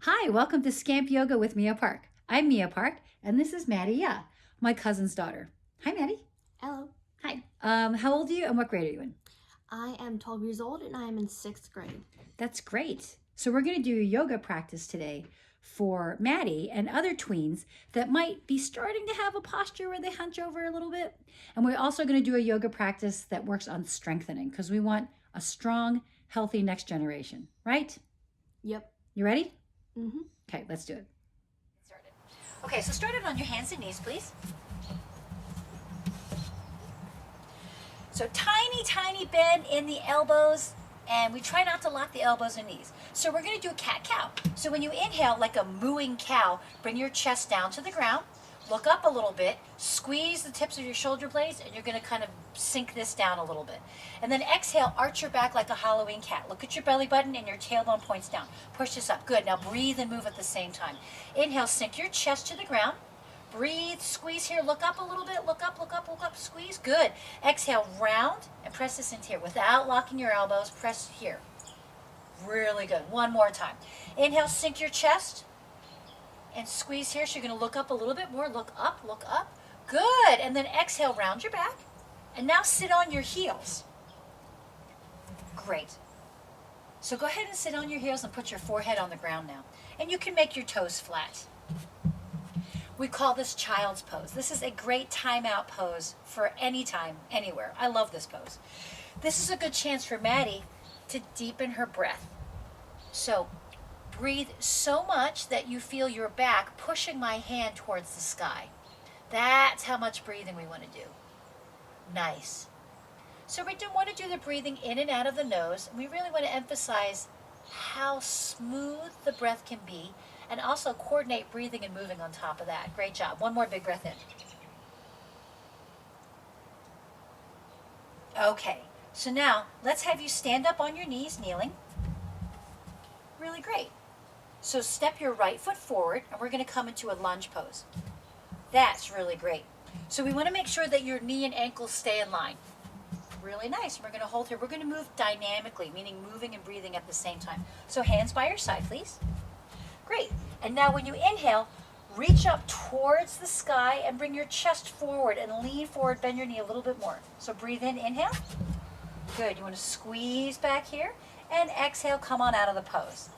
Hi, welcome to Scamp Yoga with Mia Park. I'm Mia Park, and this is Maddie Ya, my cousin's daughter. Hi, Maddie. Hello. Hi. How old are you and what grade are you in? I am 12 years old and I am in sixth grade. That's great. So we're going to do a yoga practice today for Maddie and other tweens that might be starting to have a posture where they hunch over a little bit. And we're also going to do a yoga practice that works on strengthening because we want a strong, healthy next generation, right? Yep. You ready? Mm-hmm. Okay, let's do it. Started. Okay, so start it on your hands and knees, please. So tiny, tiny bend in the elbows, and we try not to lock the elbows and knees. So we're going to do a cat-cow. So when you inhale like a mooing cow, bring your chest down to the ground, look up a little bit, squeeze the tips of your shoulder blades, and you're going to kind of sink this down a little bit. And then exhale, arch your back like a Halloween cat. Look at your belly button and your tailbone points down. Push this up. Good. Now breathe and move at the same time. Inhale, sink your chest to the ground. Breathe, squeeze here, look up a little bit, look up, look up, look up, squeeze. Good. Exhale, round, and press this into here. Without locking your elbows, press here. Really good. One more time. Inhale, sink your chest, and squeeze here. So you're going to look up a little bit more. Look up, look up. Good. And then exhale, round your back. And now sit on your heels. Great. So go ahead and sit on your heels and put your forehead on the ground now. And you can make your toes flat. We call this child's pose. This is a great timeout pose for any time, anywhere. I love this pose. This is a good chance for Maddie to deepen her breath. So breathe so much that you feel your back pushing my hand towards the sky. That's how much breathing we want to do. Nice. So we don't want to do the breathing in and out of the nose. We really want to emphasize how smooth the breath can be and also coordinate breathing and moving on top of that. Great job. One more big breath in. Okay, so now let's have you stand up on your knees, kneeling. Really great. So step your right foot forward, and we're going to come into a lunge pose. That's really great. So we want to make sure that your knee and ankles stay in line. Really nice. We're going to hold here. We're going to move dynamically, meaning moving and breathing at the same time. So hands by your side, please. Great. And now when you inhale, reach up towards the sky and bring your chest forward and lean forward, bend your knee a little bit more. So breathe in, inhale. Good. You want to squeeze back here and exhale, come on out of the pose.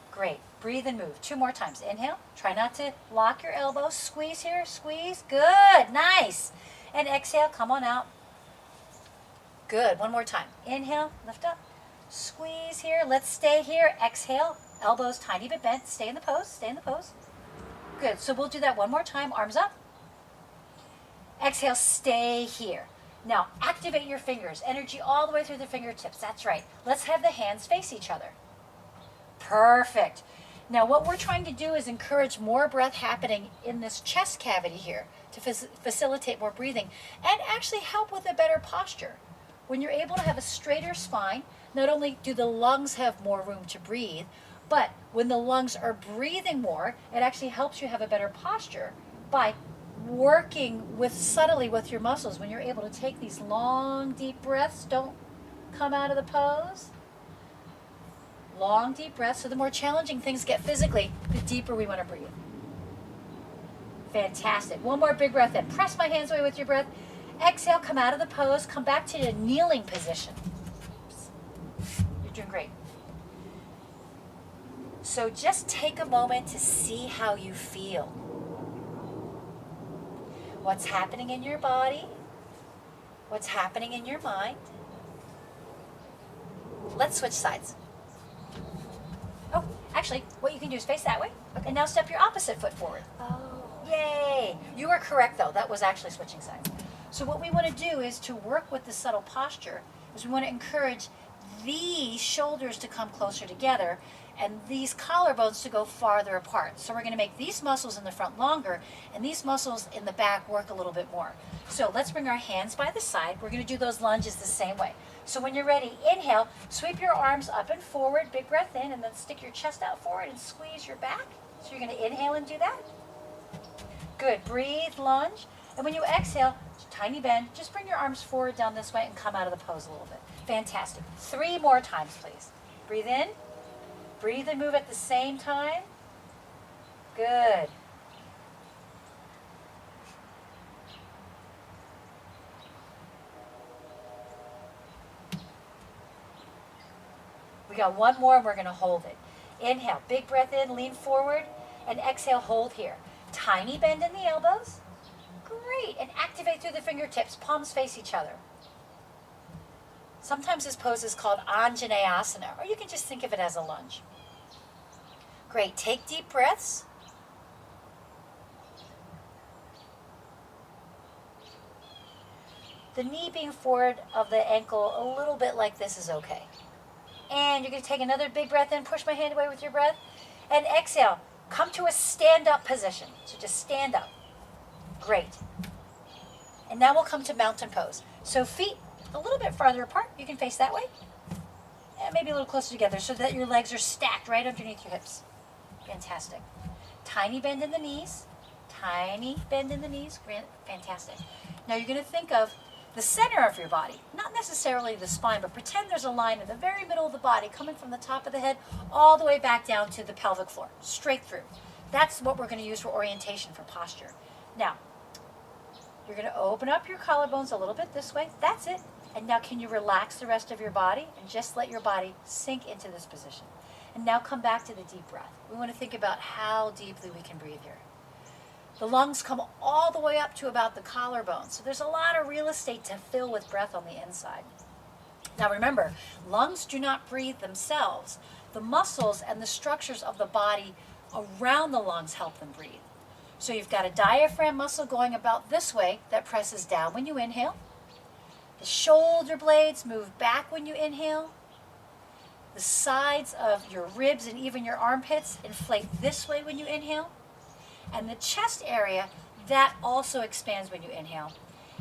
Great. Breathe and move. Two more times. Inhale. Try not to lock your elbows. Squeeze here, squeeze. Good. Nice. And exhale, come on out. Good. One more time. Inhale, lift up. Squeeze here. Let's stay here. Exhale. Elbows tiny bit bent. Stay in the pose. Stay in the pose. Good. So we'll do that one more time. Arms up. Exhale. Stay here. Now activate your fingers. Energy all the way through the fingertips. That's right. Let's have the hands face each other. Perfect. Now what we're trying to do is encourage more breath happening in this chest cavity here to facilitate more breathing and actually help with a better posture. When you're able to have a straighter spine, not only do the lungs have more room to breathe, but when the lungs are breathing more, it actually helps you have a better posture by working subtly with your muscles. When you're able to take these long, deep breaths, don't come out of the pose. Long, deep breaths. So the more challenging things get physically, the deeper we want to breathe. Fantastic. One more big breath in. Press my hands away with your breath. Exhale, come out of the pose. Come back to the kneeling position. You're doing great. So just take a moment to see how you feel. What's happening in your body? What's happening in your mind? Let's switch sides. Oh, actually, what you can do is face that way. Okay. And now step your opposite foot forward. Oh. Yay! You were correct, though. That was actually switching sides. So what we want to do is to work with the subtle posture is we want to encourage these shoulders to come closer together and these collarbones to go farther apart. So we're going to make these muscles in the front longer and these muscles in the back work a little bit more. So let's bring our hands by the side. We're going to do those lunges the same way. So when you're ready, inhale, sweep your arms up and forward, big breath in, and then stick your chest out forward and squeeze your back. So you're going to inhale and do that. Good. Breathe, lunge. And when you exhale, tiny bend, just bring your arms forward down this way and come out of the pose a little bit. Fantastic. 3 more times, please. Breathe in. Breathe and move at the same time. Good. We got one more and we're going to hold it. Inhale, big breath in, lean forward, and exhale, hold here. Tiny bend in the elbows. Great, and activate through the fingertips, palms face each other. Sometimes this pose is called Anjaneyasana, or you can just think of it as a lunge. Great, take deep breaths. The knee being forward of the ankle a little bit like this is okay. And you're going to take another big breath in, push my hand away with your breath, and exhale. Come to a stand-up position. So just stand up. Great. And now we'll come to mountain pose. So feet a little bit farther apart. You can face that way. And maybe a little closer together so that your legs are stacked right underneath your hips. Fantastic. Tiny bend in the knees. Tiny bend in the knees. Fantastic. Now you're going to think of the center of your body, not necessarily the spine, but pretend there's a line in the very middle of the body coming from the top of the head all the way back down to the pelvic floor, straight through. That's what we're going to use for orientation, for posture. Now, you're going to open up your collarbones a little bit this way. That's it. And now can you relax the rest of your body and just let your body sink into this position. And now come back to the deep breath. We want to think about how deeply we can breathe here. The lungs come all the way up to about the collarbone. So there's a lot of real estate to fill with breath on the inside. Now remember, lungs do not breathe themselves. The muscles and the structures of the body around the lungs help them breathe. So you've got a diaphragm muscle going about this way that presses down when you inhale. The shoulder blades move back when you inhale. The sides of your ribs and even your armpits inflate this way when you inhale. And the chest area, that also expands when you inhale.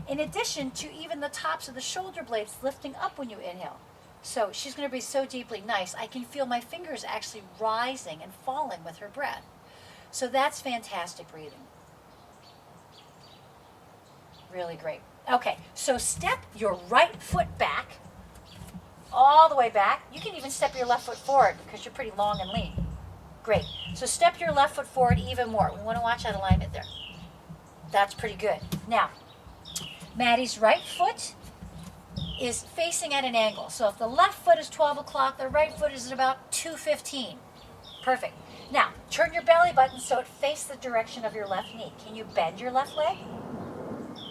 In addition to even the tops of the shoulder blades lifting up when you inhale. So she's going to breathe so deeply. Nice. I can feel my fingers actually rising and falling with her breath. So that's fantastic breathing. Really great. Okay, so step your right foot back, all the way back. You can even step your left foot forward because you're pretty long and lean. Great. So step your left foot forward even more. We want to watch that alignment there. That's pretty good. Now, Maddie's right foot is facing at an angle. So if the left foot is 12 o'clock, the right foot is at about 2:15. Perfect. Now, turn your belly button so it faces the direction of your left knee. Can you bend your left leg?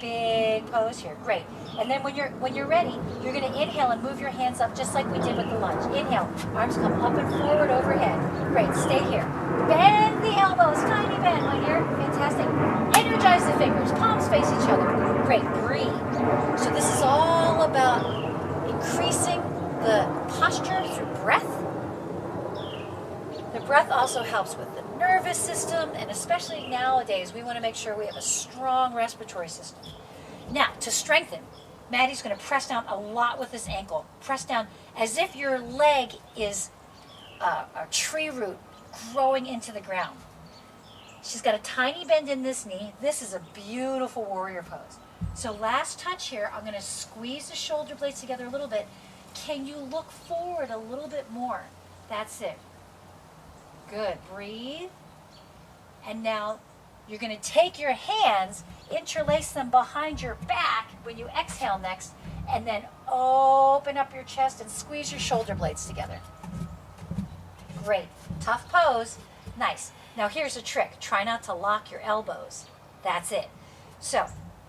Big pose here. Great. And then when you're ready, you're going to inhale and move your hands up just like we did with the lunge. Inhale. Arms come up and forward overhead. Great. Stay here. Bend the elbows. Tiny bend, my dear. Fantastic. Energize the fingers. Palms face each other. Great. Breathe. So this is all about increasing the posture through breath. The breath also helps with the nervous system, and especially nowadays, we want to make sure we have a strong respiratory system. Now, to strengthen, Maddie's going to press down a lot with this ankle. Press down as if your leg is a tree root growing into the ground. She's got a tiny bend in this knee. This is a beautiful warrior pose. So last touch here, I'm going to squeeze the shoulder blades together a little bit. Can you look forward a little bit more? That's it. Good. Breathe. And now you're going to take your hands, interlace them behind your back when you exhale next, and then open up your chest and squeeze your shoulder blades together. Great. Tough pose. Nice. Now here's a trick. Try not to lock your elbows. That's it. So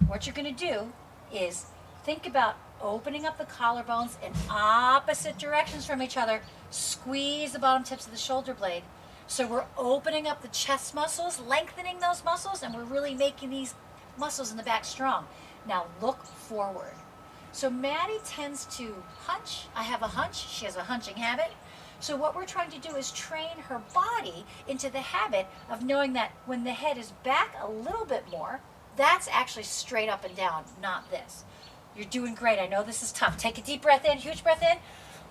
what you're going to do is think about opening up the collarbones in opposite directions from each other. Squeeze the bottom tips of the shoulder blade. So we're opening up the chest muscles, lengthening those muscles, and we're really making these muscles in the back strong. Now look forward. So Maddie tends to hunch. I have a hunch. She has a hunching habit. So what we're trying to do is train her body into the habit of knowing that when the head is back a little bit more, that's actually straight up and down, not this. You're doing great. I know this is tough. Take a deep breath in, huge breath in.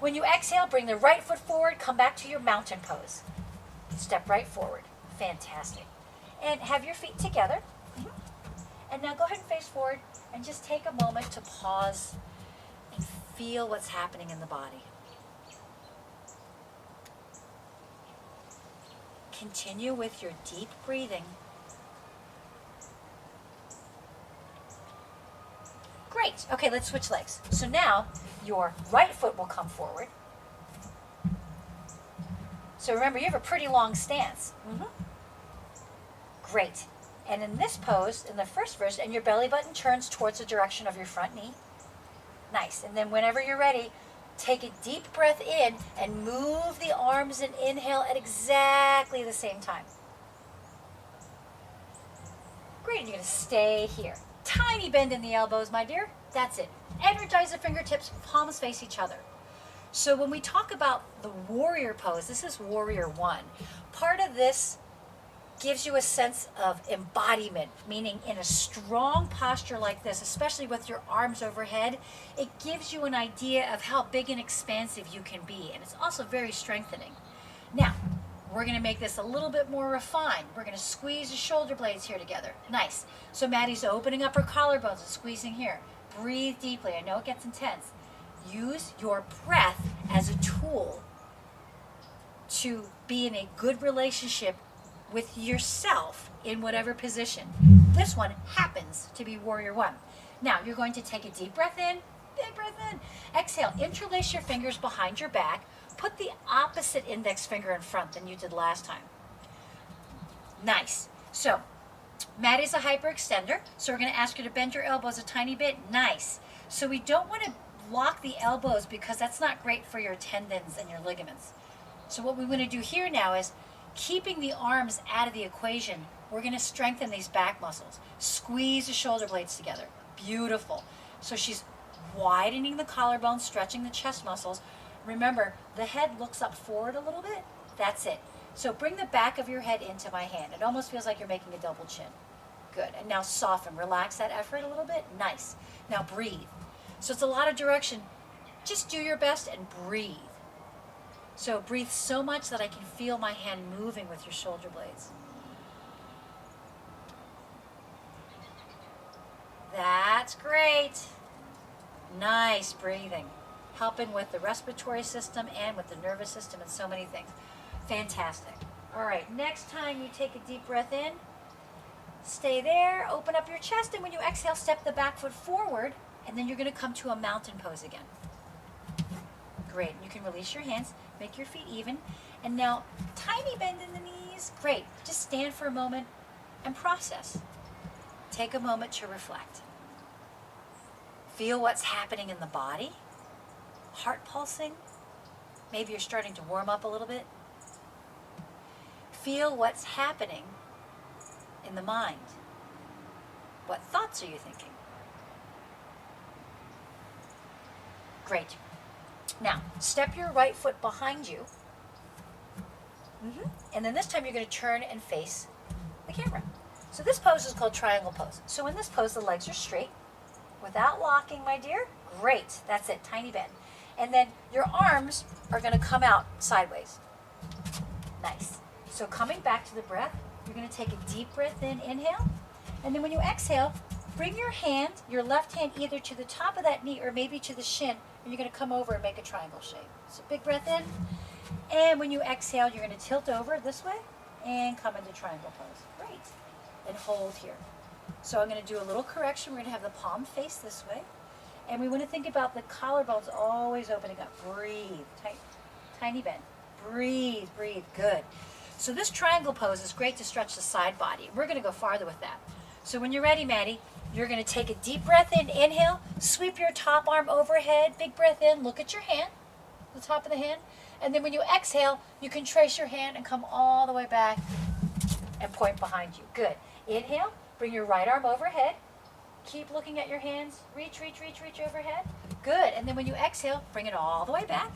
When you exhale, bring the right foot forward, come back to your mountain pose. Step right forward. Fantastic. And have your feet together. And now go ahead and face forward and just take a moment to pause and feel what's happening in the body. Continue with your deep breathing. Great. Okay, let's switch legs. So now your right foot will come forward. So remember, you have a pretty long stance. Great. And in this pose, in the first version, and your belly button turns towards the direction of your front knee. Nice. And then whenever you're ready, take a deep breath in and move the arms and inhale at exactly the same time. Great. And you're going to stay here. Tiny bend in the elbows, my dear. That's it. Energize the fingertips, palms face each other. So when we talk about the warrior pose, this is warrior one. Part of this gives you a sense of embodiment, meaning in a strong posture like this, especially with your arms overhead, it gives you an idea of how big and expansive you can be. And it's also very strengthening. Now, we're going to make this a little bit more refined. We're going to squeeze the shoulder blades here together. Nice. So Maddie's opening up her collarbones and squeezing here. Breathe deeply. I know it gets intense. Use your breath as a tool to be in a good relationship with yourself in whatever position. This one happens to be warrior one. Now you're going to take a deep breath in, big breath in. Exhale, interlace your fingers behind your back. Put the opposite index finger in front than you did last time. Nice. So Maddie's a hyperextender, so we're going to ask her to bend your elbows a tiny bit. Nice. So we don't want to lock the elbows because that's not great for your tendons and your ligaments. So what we want to do here now is keeping the arms out of the equation. We're going to strengthen these back muscles. Squeeze the shoulder blades together. Beautiful. So she's widening the collarbone, stretching the chest muscles. Remember, the head looks up forward a little bit. That's it. So bring the back of your head into my hand. It almost feels like you're making a double chin. Good. And now soften. Relax that effort a little bit. Nice. Now breathe. So it's a lot of direction. Just do your best and breathe. So breathe so much that I can feel my hand moving with your shoulder blades. That's great. Nice breathing. Helping with the respiratory system and with the nervous system and so many things. Fantastic. All right, next time you take a deep breath in, stay there, open up your chest, and when you exhale, step the back foot forward, and then you're going to come to a mountain pose again. Great. You can release your hands, make your feet even, and now tiny bend in the knees. Great. Just stand for a moment and process. Take a moment to reflect. Feel what's happening in the body. Heart pulsing. Maybe you're starting to warm up a little bit. Feel what's happening in the mind. What thoughts are you thinking? Great. Now, step your right foot behind you. And then this time you're going to turn and face the camera. So this pose is called triangle pose. So in this pose, the legs are straight without locking, my dear. Great. That's it. Tiny bend. And then your arms are going to come out sideways. Nice. So coming back to the breath, you're going to take a deep breath in, inhale. And then when you exhale, bring your hand, your left hand, either to the top of that knee or maybe to the shin, and you're going to come over and make a triangle shape. So big breath in. And when you exhale, you're going to tilt over this way and come into triangle pose. Great. And hold here. So I'm going to do a little correction. We're going to have the palm face this way. And we want to think about the collarbones always opening up. Breathe. Tiny bend. Breathe, breathe. Good. So this triangle pose is great to stretch the side body. We're going to go farther with that. So when you're ready, Maddie, you're going to take a deep breath in. Inhale. Sweep your top arm overhead. Big breath in. Look at your hand, the top of the hand. And then when you exhale, you can trace your hand and come all the way back and point behind you. Good. Inhale. Bring your right arm overhead. Keep looking at your hands. Reach, reach, reach, reach overhead. Good. And then when you exhale, bring it all the way back.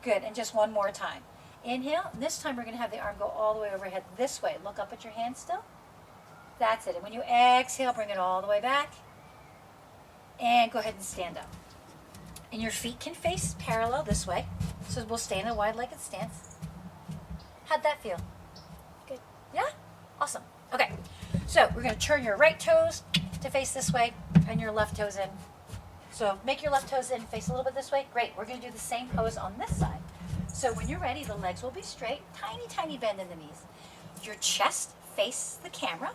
Good. And just one more time. Inhale. And this time we're going to have the arm go all the way overhead this way. Look up at your hand still. That's it. And when you exhale, bring it all the way back. And go ahead and stand up. And your feet can face parallel this way. So we'll stay in a wide-legged stance. How'd that feel? Good. Yeah? Awesome. Okay. So we're going to turn your right toes to face this way and your left toes in. So make your left toes in, face a little bit this way. Great. We're going to do the same pose on this side. So when you're ready, the legs will be straight, tiny, tiny bend in the knees. Your chest face the camera.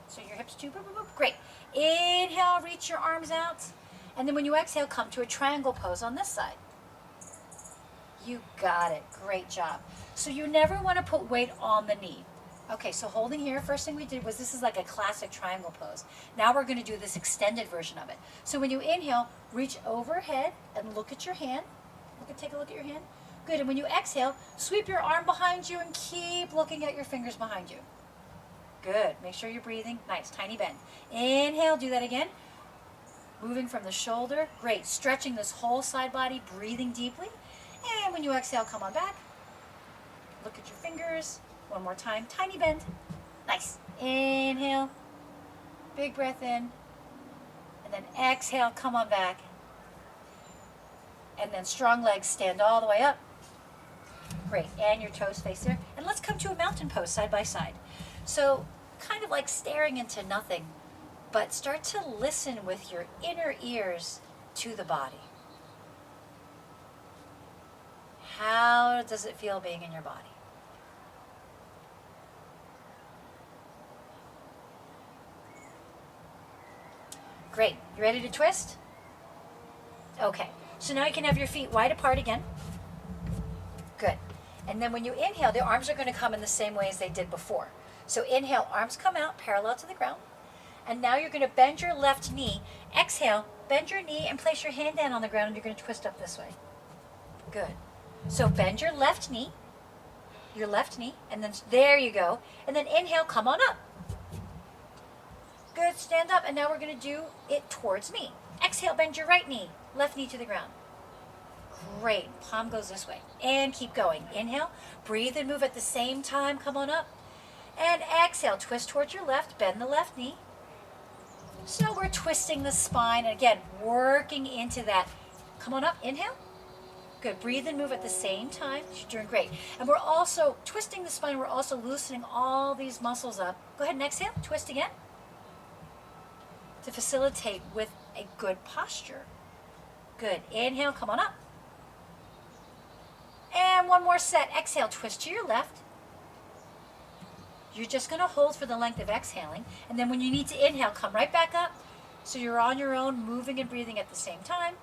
So your hips too, boop, boop, boop. Great. Inhale, reach your arms out. And then when you exhale, come to a triangle pose on this side. You got it. Great job. So you never want to put weight on the knee. Okay, so holding here, first thing we did was this is like a classic triangle pose. Now we're going to do this extended version of it. So when you inhale, reach overhead and look at your hand. Take a look at your hand. Good. And when you exhale, sweep your arm behind you and keep looking at your fingers behind you. Good. Make sure you're breathing. Nice. Tiny bend. Inhale. Do that again. Moving from the shoulder. Great. Stretching this whole side body. Breathing deeply. And when you exhale, come on back. Look at your fingers. One more time. Tiny bend. Nice. Inhale. Big breath in. And then exhale. Come on back. And then strong legs. Stand all the way up. Great. And your toes face there. And let's come to a mountain pose side by side. So kind of like staring into nothing, but start to listen with your inner ears to the body. How does it feel being in your body? Great. You ready to twist? Okay. So now you can have your feet wide apart again. Good. And then when you inhale, the arms are going to come in the same way as they did before. So inhale, arms come out parallel to the ground. And now you're going to bend your left knee. Exhale, bend your knee and place your hand down on the ground and you're going to twist up this way. Good. So bend your left knee, and then there you go. And then inhale, come on up. Good, stand up. And now we're going to do it towards me. Exhale, bend your right knee, left knee to the ground. Great. Palm goes this way. And keep going. Inhale, breathe and move at the same time. Come on up. And exhale, twist towards your left, bend the left knee. So we're twisting the spine, and again, working into that. Come on up, inhale. Good, breathe and move at the same time. You're doing great. And we're also twisting the spine, we're also loosening all these muscles up. Go ahead and exhale, twist again. To facilitate with a good posture. Good, inhale, come on up. And one more set, exhale, twist to your left. You're just going to hold for the length of exhaling. And then when you need to inhale, come right back up. So you're on your own, moving and breathing at the same time.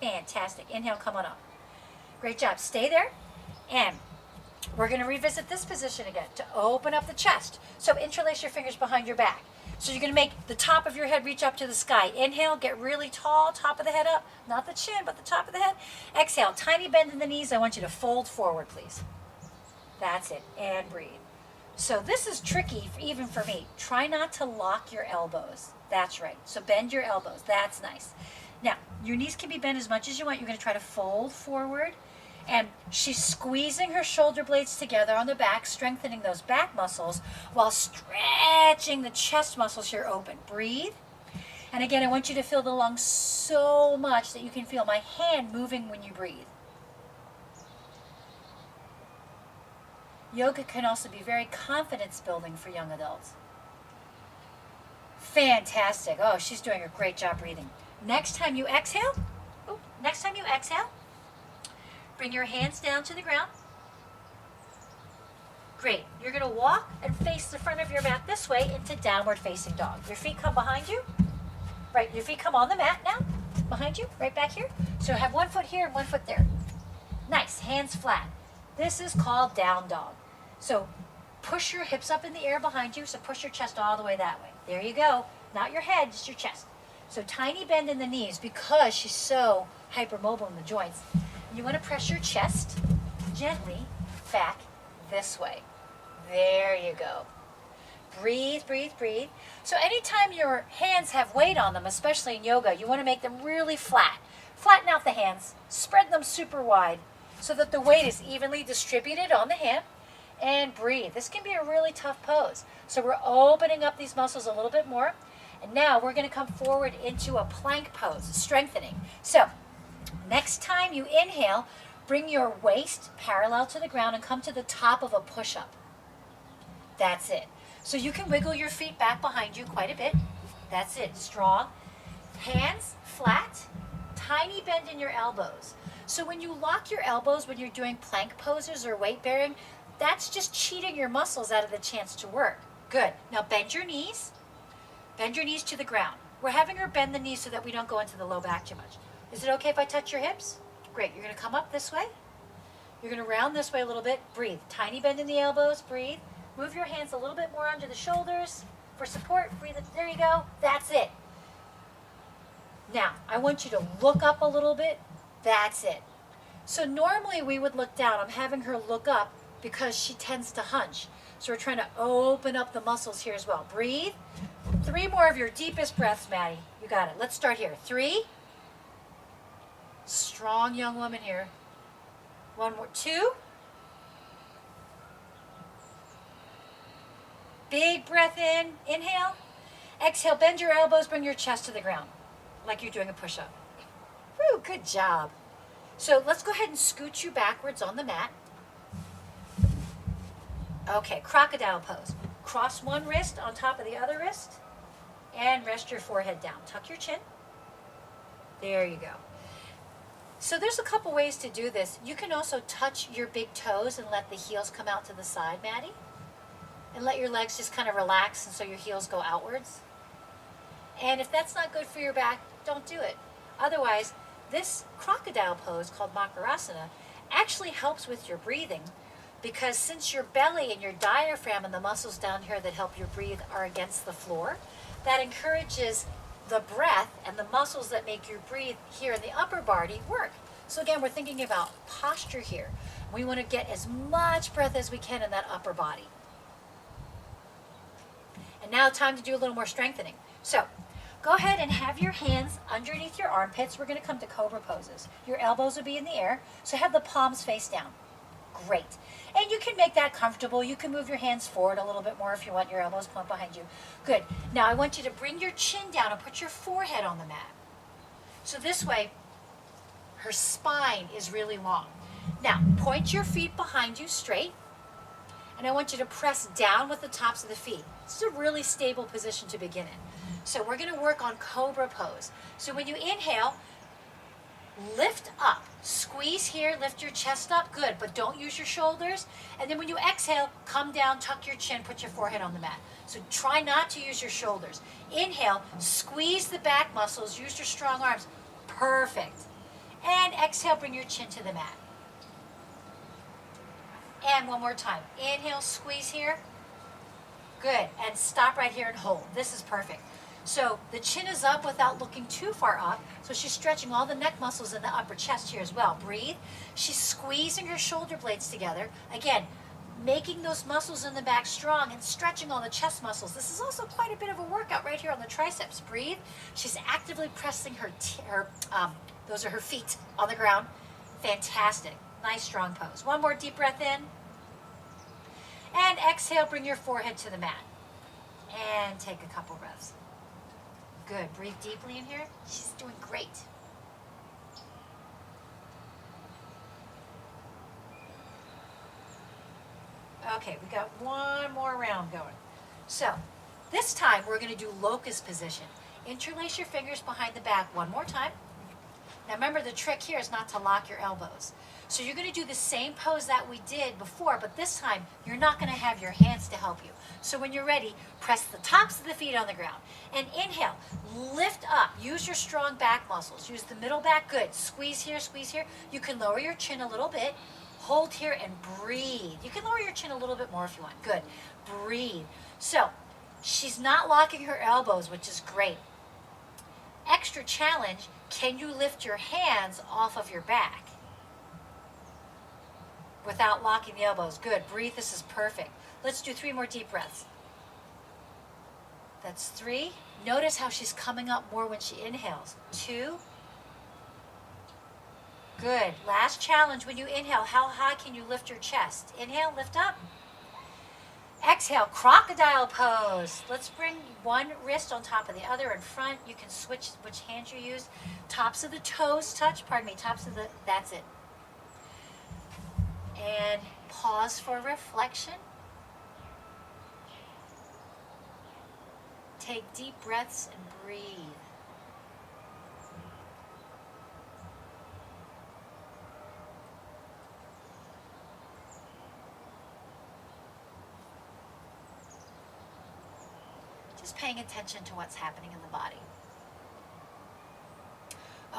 Fantastic. Inhale, come on up. Great job. Stay there. And we're going to revisit this position again to open up the chest. So interlace your fingers behind your back. So you're going to make the top of your head reach up to the sky. Inhale, get really tall, top of the head up. Not the chin, but the top of the head. Exhale, tiny bend in the knees. I want you to fold forward, please. That's it. And breathe. So this is tricky, even for me. Try not to lock your elbows. That's right. So bend your elbows. That's nice. Now, your knees can be bent as much as you want. You're going to try to fold forward. And she's squeezing her shoulder blades together on the back, strengthening those back muscles while stretching the chest muscles here open. Breathe. And again, I want you to feel the lungs so much that you can feel my hand moving when you breathe. Yoga can also be very confidence building for young adults. Fantastic. Oh, she's doing a great job breathing. Next time you exhale, bring your hands down to the ground. Great. You're going to walk and face the front of your mat this way into downward facing dog. Your feet come behind you. Right, your feet come on the mat now. Behind you, right back here. So have one foot here and one foot there. Nice, hands flat. This is called down dog. So push your hips up in the air behind you. So push your chest all the way that way. There you go. Not your head, just your chest. So tiny bend in the knees because she's so hypermobile in the joints. You want to press your chest gently back this way. There you go. Breathe, breathe, breathe. So anytime your hands have weight on them, especially in yoga, you want to make them really flat. Flatten out the hands. Spread them super wide so that the weight is evenly distributed on the hand. And breathe. This can be a really tough pose. So we're opening up these muscles a little bit more. And now we're going to come forward into a plank pose, strengthening. So next time you inhale, bring your waist parallel to the ground and come to the top of a push-up. That's it. So you can wiggle your feet back behind you quite a bit. That's it. Strong. Hands flat. tiny bend in your elbows. So when you lock your elbows when you're doing plank poses or weight bearing, that's just cheating your muscles out of the chance to work. Good. Now bend your knees. Bend your knees to the ground. We're having her bend the knees so that we don't go into the low back too much. Is it okay if I touch your hips? Great. You're going to come up this way. You're going to round this way a little bit. Breathe. Tiny bend in the elbows. Breathe. Move your hands a little bit more under the shoulders for support. Breathe. There you go. That's it. Now, I want you to look up a little bit. That's it. So normally we would look down. I'm having her look up because she tends to hunch. So we're trying to open up the muscles here as well. Breathe. 3 more of your deepest breaths, Maddie. You got it. Let's start here. 3. Strong young woman here. 1 more. 2. Big breath in. Inhale. Exhale. Bend your elbows. Bring your chest to the ground like you're doing a push-up. Woo, good job. So let's go ahead and scoot you backwards on the mat. Okay, crocodile pose. Cross one wrist on top of the other wrist and rest your forehead down. Tuck your chin. There you go. So there's a couple ways to do this. You can also touch your big toes and let the heels come out to the side, Maddie. And let your legs just kind of relax and so your heels go outwards. And if that's not good for your back, don't do it. Otherwise, this crocodile pose called Makarasana actually helps with your breathing because since your belly and your diaphragm and the muscles down here that help you breathe are against the floor, that encourages the breath and the muscles that make you breathe here in the upper body work. So again, we're thinking about posture here. We want to get as much breath as we can in that upper body. And now time to do a little more strengthening. So go ahead and have your hands underneath your armpits. We're going to come to cobra poses. Your elbows will be in the air, so have the palms face down. Great. And you can make that comfortable. You can move your hands forward a little bit more if you want your elbows point behind you. Good. Now I want you to bring your chin down and put your forehead on the mat. So this way, her spine is really long. Now, point your feet behind you straight. And I want you to press down with the tops of the feet. This is a really stable position to begin in. So we're going to work on cobra pose. So when you inhale, lift up. Squeeze here, lift your chest up. Good, but don't use your shoulders. And then when you exhale, come down, tuck your chin, put your forehead on the mat. So try not to use your shoulders. Inhale, squeeze the back muscles, use your strong arms. Perfect. And exhale, bring your chin to the mat. And one more time. Inhale, squeeze here. Good. And stop right here and hold. This is perfect. So the chin is up without looking too far up. So she's stretching all the neck muscles in the upper chest here as well. Breathe. She's squeezing her shoulder blades together. Again, making those muscles in the back strong and stretching all the chest muscles. This is also quite a bit of a workout right here on the triceps. Breathe. She's actively pressing those are her feet on the ground. Fantastic. Nice strong pose. One more deep breath in. And exhale, bring your forehead to the mat. And take a couple breaths. Good. Breathe deeply in here. She's doing great. Okay, we got one more round going. So, this time we're going to do locust position. Interlace your fingers behind the back one more time. Now remember, the trick here is not to lock your elbows. So you're going to do the same pose that we did before, but this time you're not going to have your hands to help you. So when you're ready, press the tops of the feet on the ground. And inhale, lift up. Use your strong back muscles. Use the middle back. Good. Squeeze here, squeeze here. You can lower your chin a little bit. Hold here and breathe. You can lower your chin a little bit more if you want. Good. Breathe. So she's not locking her elbows, which is great. Extra challenge, can you lift your hands off of your back without locking the elbows? Good. Breathe. This is perfect. Let's do 3 more deep breaths. That's 3. Notice how she's coming up more when she inhales. 2. Good. Last challenge. When you inhale, how high can you lift your chest? Inhale, lift up. Exhale, crocodile pose. Let's bring one wrist on top of the other in front. You can switch which hand you use. Tops of the toes touch, that's it. And pause for reflection. Take deep breaths and breathe. Just paying attention to what's happening in the body.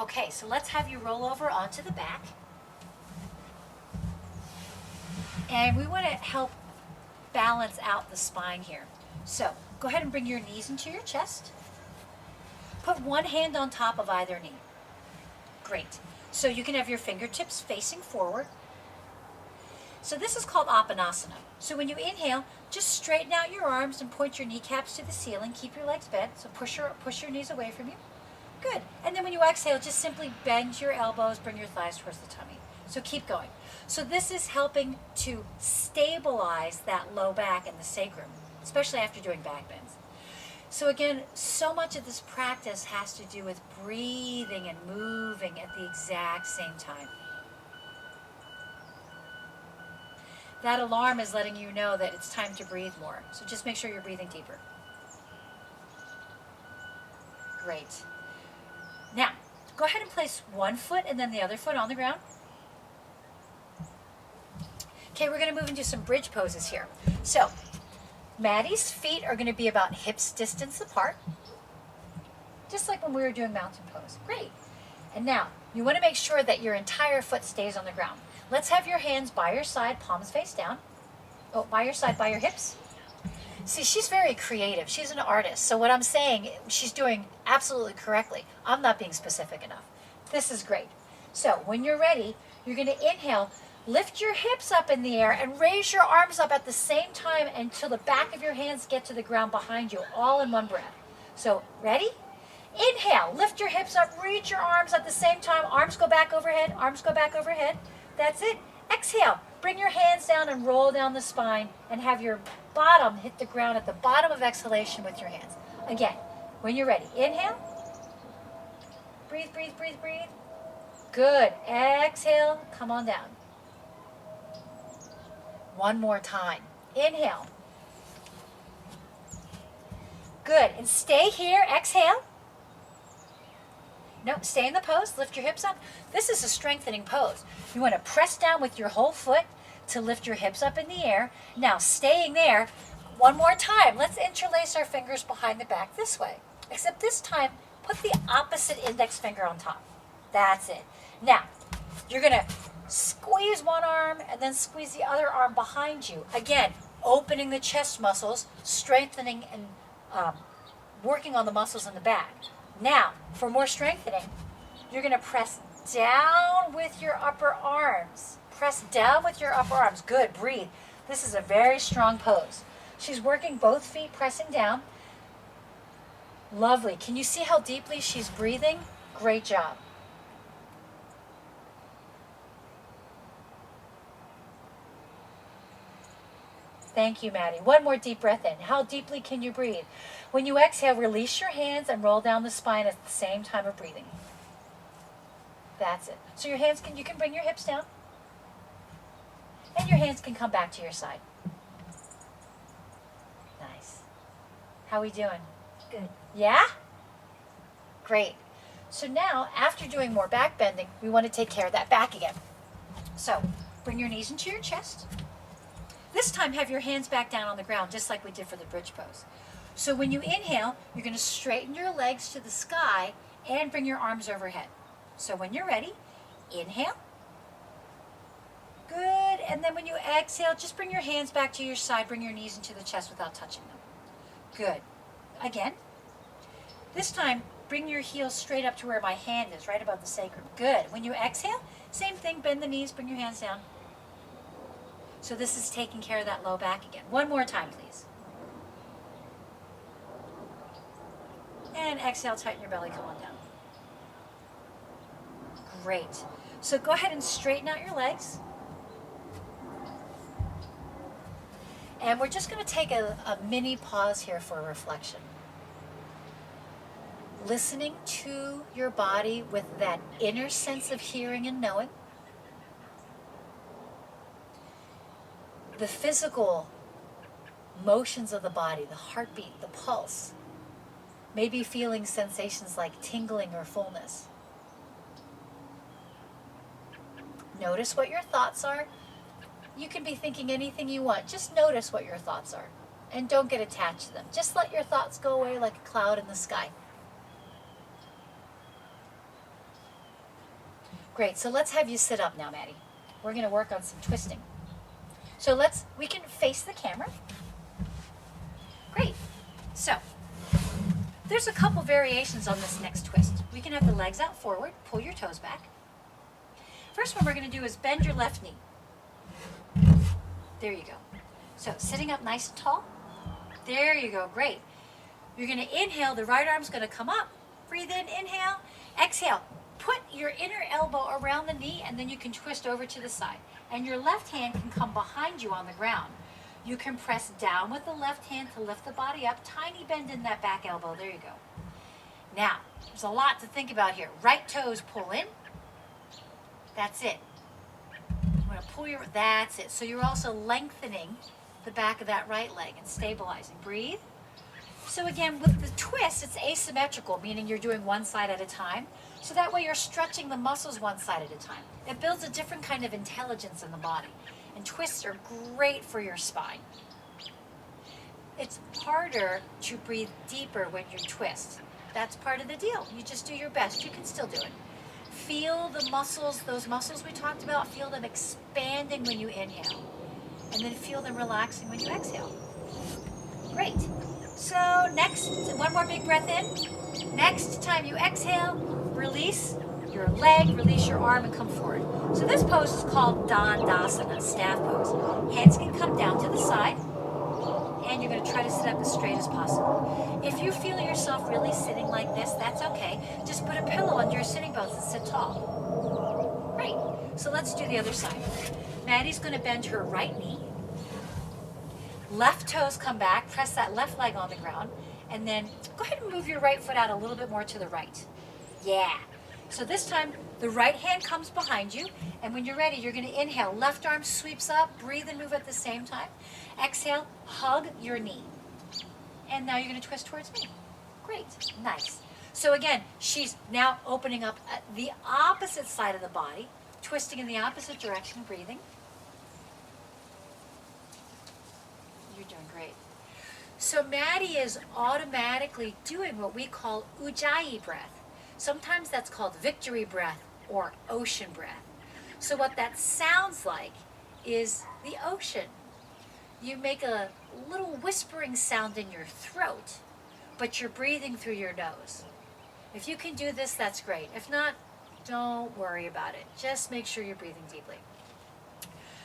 Okay, so let's have you roll over onto the back. And we want to help balance out the spine here. So go ahead and bring your knees into your chest. Put one hand on top of either knee. Great. So you can have your fingertips facing forward. So this is called Apanasana. So when you inhale, just straighten out your arms and point your kneecaps to the ceiling. Keep your legs bent. So push your knees away from you. Good. And then when you exhale, just simply bend your elbows, bring your thighs towards the tummy. So keep going. So this is helping to stabilize that low back and the sacrum, especially after doing back bends. So again, so much of this practice has to do with breathing and moving at the exact same time. That alarm is letting you know that it's time to breathe more. So just make sure you're breathing deeper. Great. Now, go ahead and place one foot and then the other foot on the ground. Okay, we're going to move into some bridge poses here. So, Maddie's feet are going to be about hips distance apart, just like when we were doing mountain pose. Great. And now, you want to make sure that your entire foot stays on the ground. Let's have your hands by your side, palms face down. Oh, by your side, by your hips. See, she's very creative. She's an artist. So what I'm saying, she's doing absolutely correctly. I'm not being specific enough. This is great. So when you're ready, you're going to inhale, lift your hips up in the air, and raise your arms up at the same time until the back of your hands get to the ground behind you, all in one breath. So, ready? Inhale, lift your hips up, reach your arms at the same time. Arms go back overhead, arms go back overhead. That's it. Exhale, bring your hands down and roll down the spine and have your bottom hit the ground at the bottom of exhalation with your hands. Again, when you're ready, inhale. Breathe, breathe, breathe, breathe. Good. Exhale, come on down. One more time. Inhale. Good. And stay here. Exhale. No, stay in the pose. Lift your hips up. This is a strengthening pose. You want to press down with your whole foot to lift your hips up in the air. Now, staying there, one more time. Let's interlace our fingers behind the back this way. Except this time, put the opposite index finger on top. That's it. Now, you're going to squeeze one arm and then squeeze the other arm behind you. Again, opening the chest muscles, strengthening and working on the muscles in the back. Now, for more strengthening, you're going to press down with your upper arms. Press down with your upper arms. Good, breathe. This is a very strong pose. She's working both feet, pressing down. Lovely. Can you see how deeply she's breathing? Great job. Thank you, Maddie. One more deep breath in. How deeply can you breathe? When you exhale, release your hands and roll down the spine at the same time of breathing. That's it. So your hands you can bring your hips down. And your hands can come back to your side. Nice. How we doing? Good. Yeah? Great. So now, after doing more back bending, we want to take care of that back again. So, bring your knees into your chest. This time, have your hands back down on the ground, just like we did for the bridge pose. So when you inhale, you're going to straighten your legs to the sky and bring your arms overhead. So when you're ready, inhale. Good. And then when you exhale, just bring your hands back to your side. Bring your knees into the chest without touching them. Good. Again. This time, bring your heels straight up to where my hand is, right above the sacrum. Good. When you exhale, same thing. Bend the knees. Bring your hands down. So this is taking care of that low back again. One more time, please. And exhale, tighten your belly, come on down. Great. So go ahead and straighten out your legs. And we're just going to take a mini pause here for reflection. Listening to your body with that inner sense of hearing and knowing. The physical motions of the body, the heartbeat, the pulse, maybe feeling sensations like tingling or fullness. Notice what your thoughts are. You can be thinking anything you want. Just notice what your thoughts are. And don't get attached to them. Just let your thoughts go away like a cloud in the sky. Great, so let's have you sit up now, Maddie. We're gonna work on some twisting. So we can face the camera. Great, so there's a couple variations on this next twist. We can have the legs out forward, pull your toes back. First one we're gonna do is bend your left knee. There you go. So sitting up nice and tall. There you go, great. You're gonna inhale, the right arm's gonna come up. Breathe in, inhale, exhale. Put your inner elbow around the knee and then you can twist over to the side. And your left hand can come behind you on the ground. You can press down with the left hand to lift the body up. Tiny bend in that back elbow, there you go. Now, there's a lot to think about here. Right toes pull in. That's it. I'm gonna pull that's it. So you're also lengthening the back of that right leg and stabilizing. Breathe. So again, with the twist, it's asymmetrical, meaning you're doing one side at a time. So that way you're stretching the muscles one side at a time. It builds a different kind of intelligence in the body. And twists are great for your spine. It's harder to breathe deeper when you twist. That's part of the deal. You just do your best. You can still do it. Feel the muscles, those muscles we talked about, feel them expanding when you inhale. And then feel them relaxing when you exhale. Great. So next, one more big breath in. Next time you exhale, release your leg, release your arm, and come forward. So this pose is called Dandasana, staff pose. Hands can come down to the side, and you're going to try to sit up as straight as possible. If you feel yourself really sitting like this, that's okay. Just put a pillow under your sitting bones and sit tall. Great. So let's do the other side. Maddie's going to bend her right knee. Left toes come back, press that left leg on the ground, and then go ahead and move your right foot out a little bit more to the right. Yeah. So this time, the right hand comes behind you, and when you're ready, you're going to inhale. Left arm sweeps up, breathe and move at the same time. Exhale, hug your knee. And now you're going to twist towards me. Great. Nice. So again, she's now opening up the opposite side of the body, twisting in the opposite direction, breathing. You're doing great. So Maddie is automatically doing what we call Ujjayi breath. Sometimes that's called victory breath or ocean breath. So what that sounds like is the ocean. You make a little whispering sound in your throat, but you're breathing through your nose. If you can do this, that's great. If not, don't worry about it. Just make sure you're breathing deeply.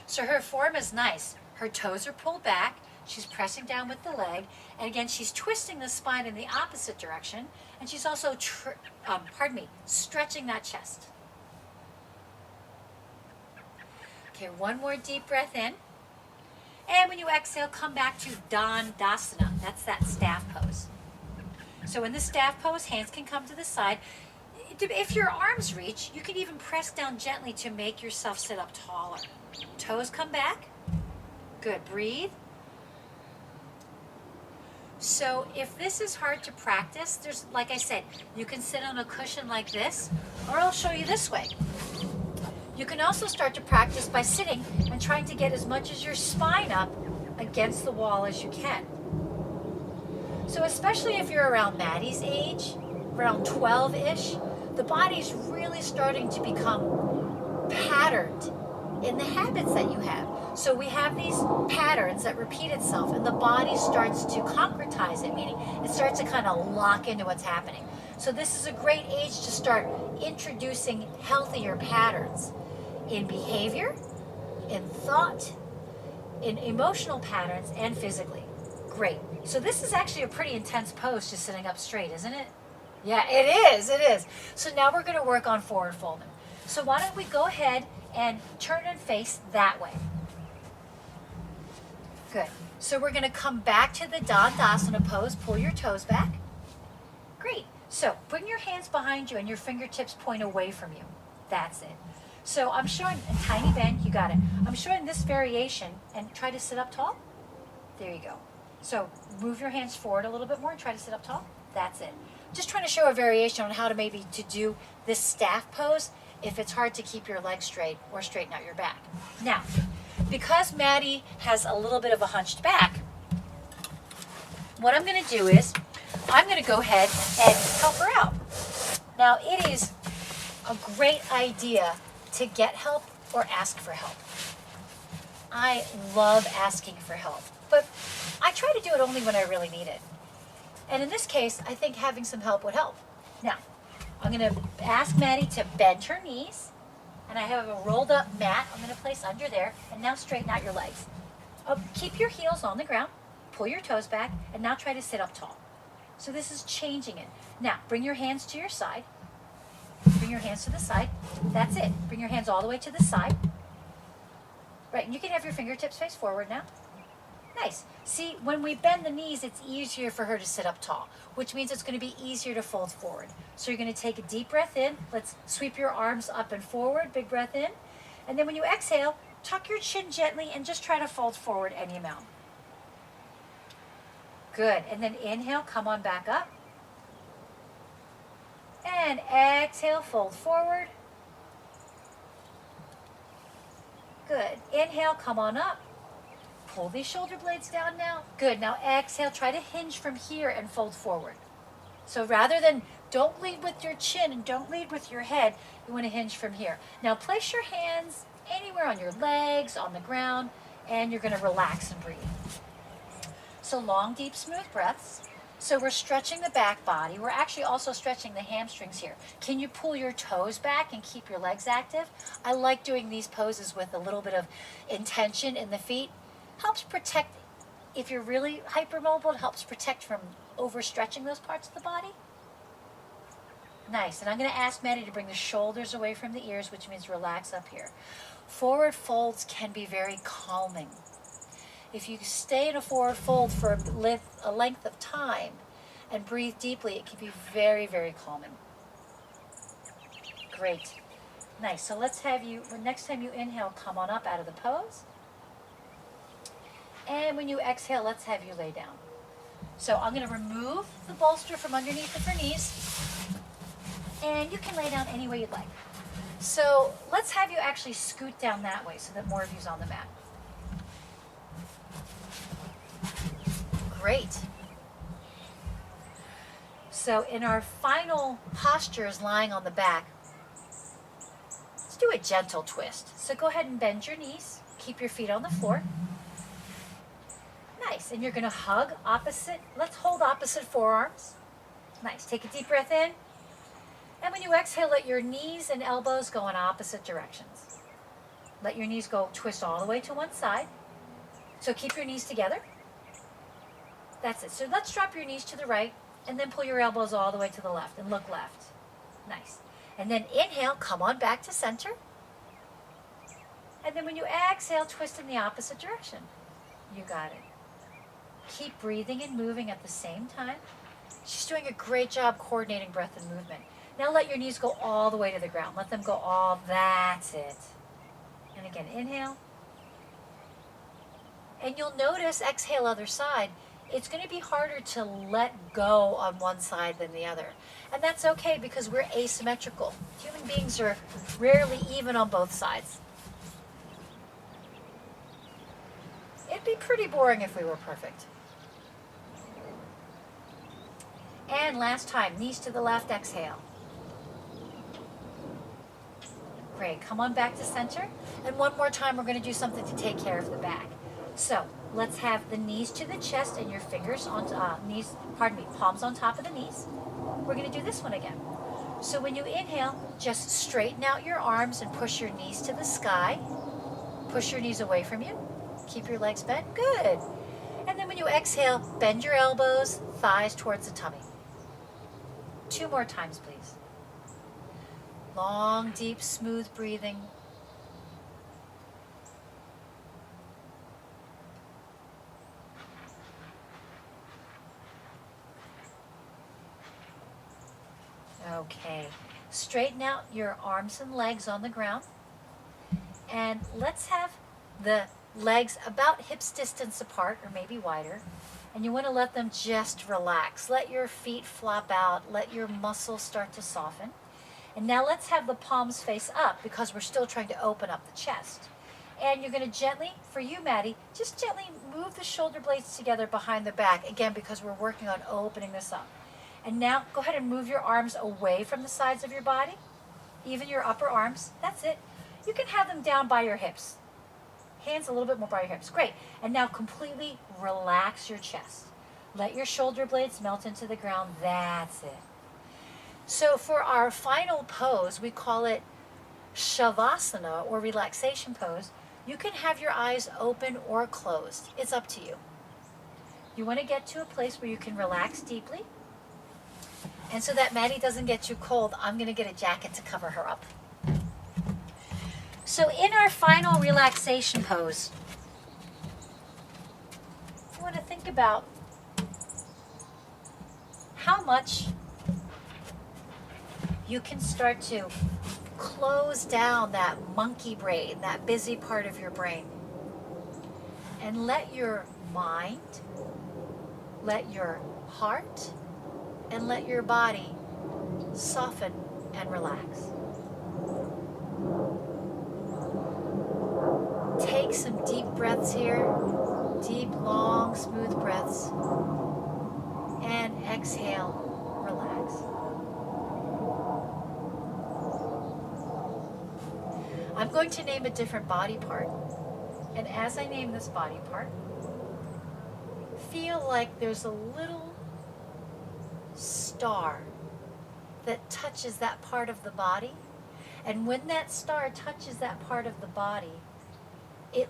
So her form is nice. Her toes are pulled back. She's pressing down with the leg. And again, she's twisting the spine in the opposite direction. And she's also, stretching that chest. Okay, one more deep breath in. And when you exhale, come back to Dandasana. That's that staff pose. So in the staff pose, hands can come to the side. If your arms reach, you can even press down gently to make yourself sit up taller. Toes come back. Good, breathe. So if this is hard to practice, there's, like I said, you can sit on a cushion like this, or I'll show you this way. You can also start to practice by sitting and trying to get as much as your spine up against the wall as you can. So especially if you're around Maddie's age, around 12-ish, the body's really starting to become patterned in the habits that you have. So we have these patterns that repeat itself, and the body starts to concretize it, meaning it starts to kind of lock into what's happening. So this is a great age to start introducing healthier patterns in behavior, in thought, in emotional patterns, and physically. Great. So this is actually a pretty intense pose, just sitting up straight, isn't it? Yeah, it is, it is. So now we're going to work on forward folding. So why don't we go ahead and turn and face that way. Good. So we're going to come back to the Dandasana pose. Pull your toes back. Great. So bring your hands behind you and your fingertips point away from you. That's it. So I'm showing a tiny bend. You got it. I'm showing this variation and try to sit up tall. There you go. So move your hands forward a little bit more and try to sit up tall. That's it. Just trying to show a variation on how to maybe to do this staff pose if it's hard to keep your legs straight or straighten out your back. Now, because Maddie has a little bit of a hunched back, what I'm going to do is I'm going to go ahead and help her out. Now, it is a great idea to get help or ask for help. I love asking for help, but I try to do it only when I really need it. And in this case, I think having some help would help. Now, I'm going to ask Maddie to bend her knees, and I have a rolled up mat I'm going to place under there, and now straighten out your legs. Keep your heels on the ground, pull your toes back, and now try to sit up tall. So this is changing it. Now, bring your hands to your side. Bring your hands to the side. That's it. Bring your hands all the way to the side. Right, and you can have your fingertips face forward now. Nice. See, when we bend the knees, it's easier for her to sit up tall, which means it's going to be easier to fold forward. So you're going to take a deep breath in. Let's sweep your arms up and forward. Big breath in. And then when you exhale, tuck your chin gently and just try to fold forward any amount. Good. And then inhale, come on back up. And exhale, fold forward. Good. Inhale, come on up. Pull these shoulder blades down now. Good. Now exhale, try to hinge from here and fold forward. So rather than don't lead with your chin and don't lead with your head, you want to hinge from here. Now place your hands anywhere on your legs, on the ground, and you're going to relax and breathe. So long, deep, smooth breaths. So we're stretching the back body. We're actually also stretching the hamstrings here. Can you pull your toes back and keep your legs active? I like doing these poses with a little bit of intention in the feet. Helps protect, if you're really hypermobile, it helps protect from overstretching those parts of the body. Nice. And I'm going to ask Maddie to bring the shoulders away from the ears, which means relax up here. Forward folds can be very calming. If you stay in a forward fold for a length of time and breathe deeply, it can be very, very calming. Great. Nice. So let's have you, next time you inhale, come on up out of the pose. And when you exhale, let's have you lay down. So I'm going to remove the bolster from underneath of her knees. And you can lay down any way you'd like. So let's have you actually scoot down that way so that more of you's on the mat. Great. So in our final postures lying on the back, let's do a gentle twist. So go ahead and bend your knees. Keep your feet on the floor. Nice. And you're going to hug opposite. Let's hold opposite forearms. Nice. Take a deep breath in. And when you exhale, let your knees and elbows go in opposite directions. Let your knees go twist all the way to one side. So keep your knees together. That's it. So let's drop your knees to the right and then pull your elbows all the way to the left and look left. Nice. And then inhale, come on back to center. And then when you exhale, twist in the opposite direction. You got it. Keep breathing and moving at the same time. She's doing a great job coordinating breath and movement. Now let your knees go all the way to the ground. Let them go all, that's it. And again, inhale. And you'll notice, exhale other side, it's going to be harder to let go on one side than the other. And that's okay because we're asymmetrical. Human beings are rarely even on both sides. It'd be pretty boring if we were perfect. And last time, knees to the left, exhale. Great, come on back to center. And one more time, we're going to do something to take care of the back. So let's have the knees to the chest and your fingers on palms on top of the knees. We're going to do this one again. So when you inhale, just straighten out your arms and push your knees to the sky. Push your knees away from you. Keep your legs bent. Good. And then when you exhale, bend your elbows, thighs towards the tummy. 2 more times, please. Long, deep, smooth breathing. Okay, straighten out your arms and legs on the ground. And let's have the legs about hips distance apart or maybe wider. And you want to let them just relax. Let your feet flop out. Let your muscles start to soften. And now let's have the palms face up because we're still trying to open up the chest. And you're going to gently, for you, Maddie, just gently move the shoulder blades together behind the back. Again, because we're working on opening this up. And now go ahead and move your arms away from the sides of your body, even your upper arms. That's it. You can have them down by your hips. Hands a little bit more by your hips. Great. And now completely relax your chest. Let your shoulder blades melt into the ground. That's it. So for our final pose, we call it Shavasana, or relaxation pose. You can have your eyes open or closed. It's up to you. You want to get to a place where you can relax deeply. And so that Maddie doesn't get too cold, I'm going to get a jacket to cover her up. So in our final relaxation pose, you want to think about how much you can start to close down that monkey brain, that busy part of your brain, and let your mind, let your heart, and let your body soften and relax. Take some deep breaths here, deep, long, smooth breaths, and exhale, relax. I'm going to name a different body part, and as I name this body part, feel like there's a little star that touches that part of the body, and when that star touches that part of the body, it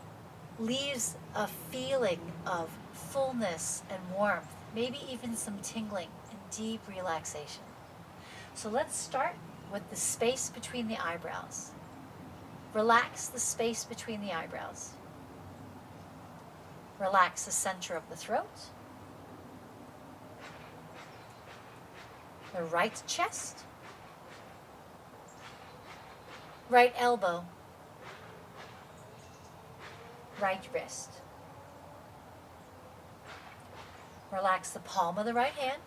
leaves a feeling of fullness and warmth, maybe even some tingling and deep relaxation. So let's start with the space between the eyebrows. Relax the space between the eyebrows. Relax the center of the throat. The right chest. Right elbow. Right wrist. Relax the palm of the right hand.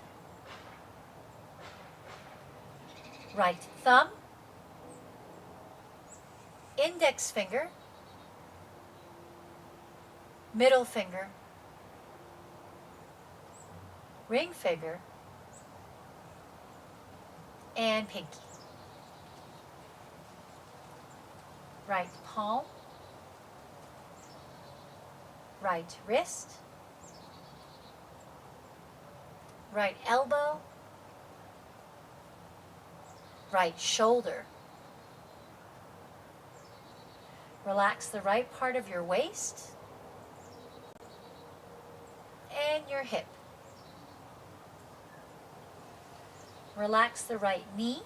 Right thumb. Index finger. Middle finger. Ring finger. And pinky. Right palm. Right wrist. Right elbow. Right shoulder. Relax the right part of your waist and your hip. Relax the right knee,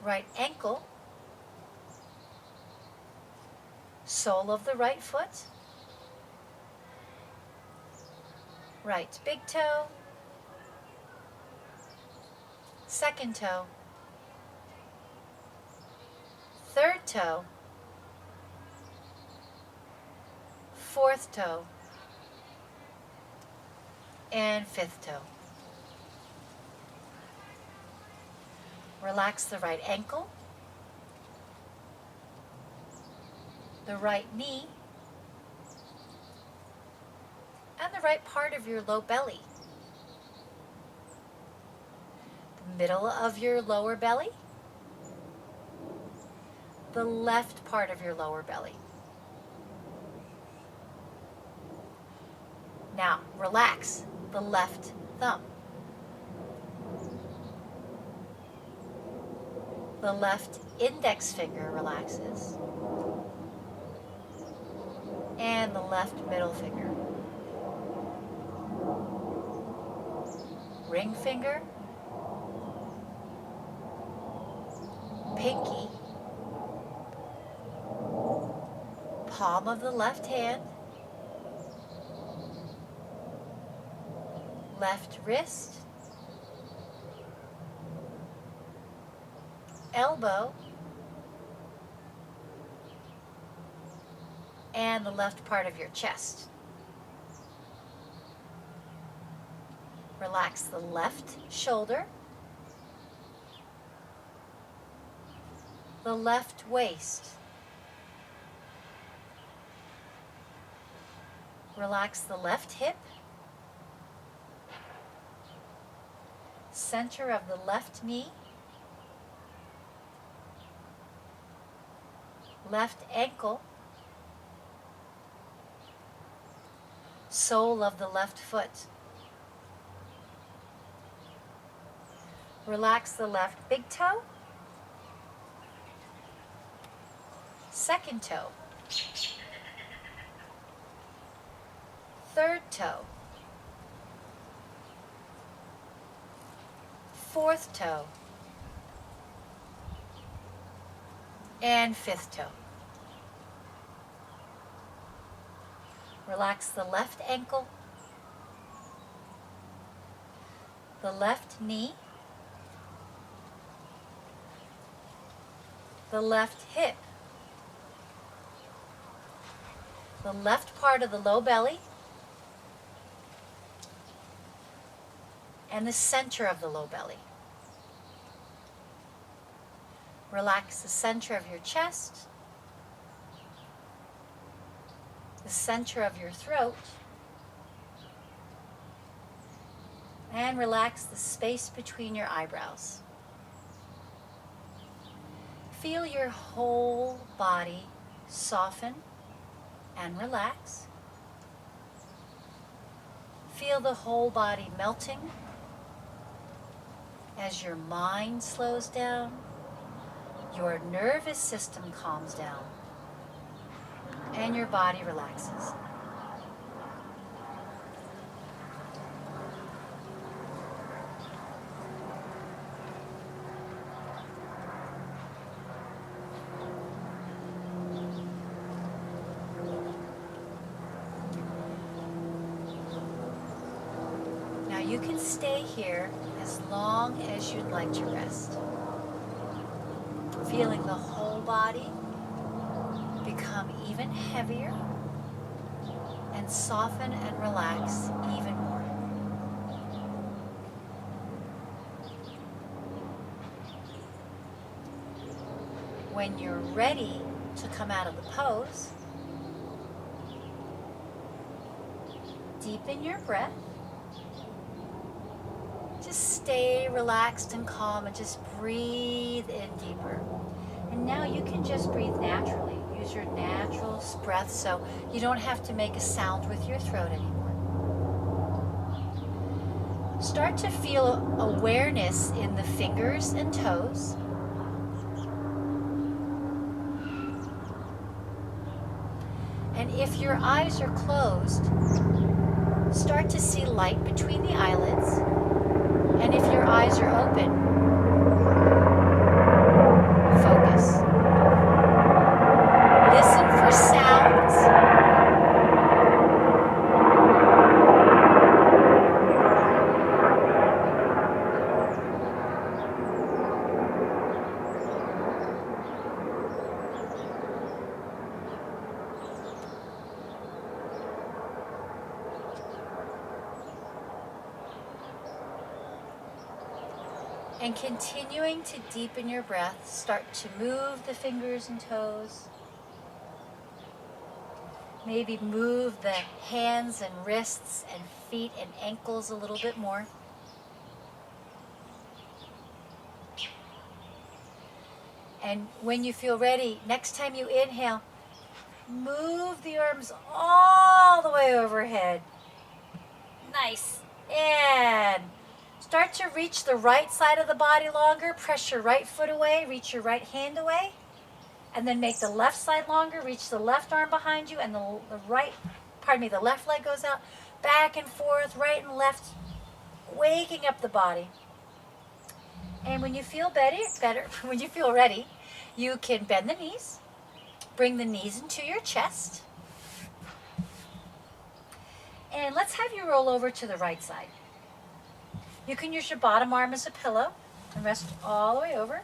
right ankle, sole of the right foot, right big toe, second toe, third toe, fourth toe, and fifth toe. Relax the right ankle, the right knee, and the right part of your low belly. The middle of your lower belly, the left part of your lower belly. Now, relax the left thumb. The left index finger relaxes. And the left middle finger. Ring finger. Pinky. Palm of the left hand. Left wrist. Elbow, and the left part of your chest. Relax the left shoulder, the left waist, Relax the left hip, center of the left knee, left ankle, sole of the left foot. Relax the left big toe, second toe, third toe, fourth toe, and fifth toe. Relax the left ankle, the left knee, the left hip, the left part of the low belly, and the center of the low belly. Relax the center of your chest, the center of your throat, and relax the space between your eyebrows. Feel your whole body soften and relax. Feel the whole body melting as your mind slows down, your nervous system calms down, and your body relaxes. Now you can stay here as long as you'd like to rest. Feeling the whole body become even heavier and soften and relax even more. When you're ready to come out of the pose, deepen your breath. Just stay relaxed and calm and just breathe in deeper. And now you can just breathe naturally. Use your natural breath so you don't have to make a sound with your throat anymore. Start to feel awareness in the fingers and toes. And if your eyes are closed, start to see light between the eyelids. And if your eyes are open, focus. Listen for sounds. And continuing to deepen your breath, start to move the fingers and toes. Maybe move the hands and wrists and feet and ankles a little bit more. And when you feel ready, next time you inhale, move the arms all the way overhead. Nice. And start to reach the right side of the body longer. Press your right foot away, reach your right hand away. And then make the left side longer, reach the left arm behind you, and the left leg goes out. Back and forth, right and left, waking up the body. And when you feel when you feel ready, you can bend the knees, bring the knees into your chest. And let's have you roll over to the right side. You can use your bottom arm as a pillow and rest all the way over.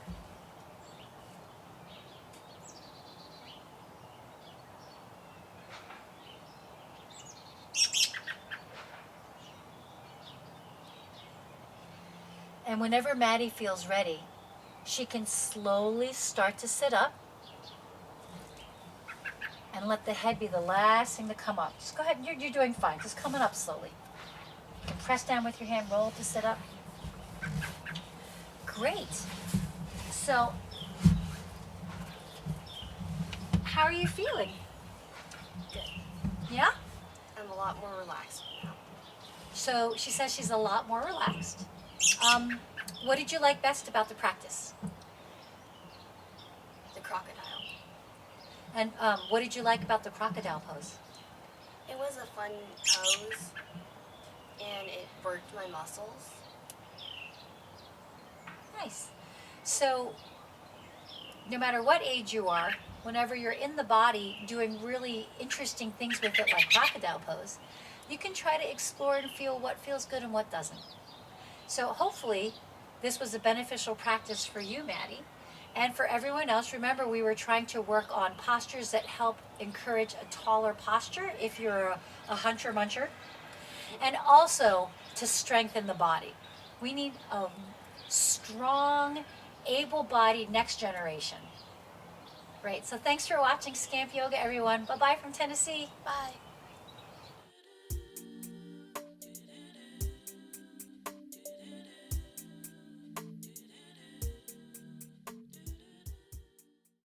And whenever Maddie feels ready, she can slowly start to sit up. And let the head be the last thing to come up. Just go ahead, you're doing fine. Just coming up slowly. You can press down with your hand, roll to sit up. Great. So, how are you feeling? Good. Yeah? I'm a lot more relaxed now. So she says she's a lot more relaxed. What did you like best about the practice? The crocodile. And what did you like about the crocodile pose? It was a fun pose, and it worked my muscles. Nice. So, no matter what age you are, whenever you're in the body doing really interesting things with it, like crocodile pose, you can try to explore and feel what feels good and what doesn't. So, hopefully, this was a beneficial practice for you, Maddie. And for everyone else, remember we were trying to work on postures that help encourage a taller posture if you're a huncher muncher, and also to strengthen the body. We need a strong, able-bodied next generation. Great. So thanks for watching Scamp Yoga, everyone. Bye-bye from Tennessee. Bye.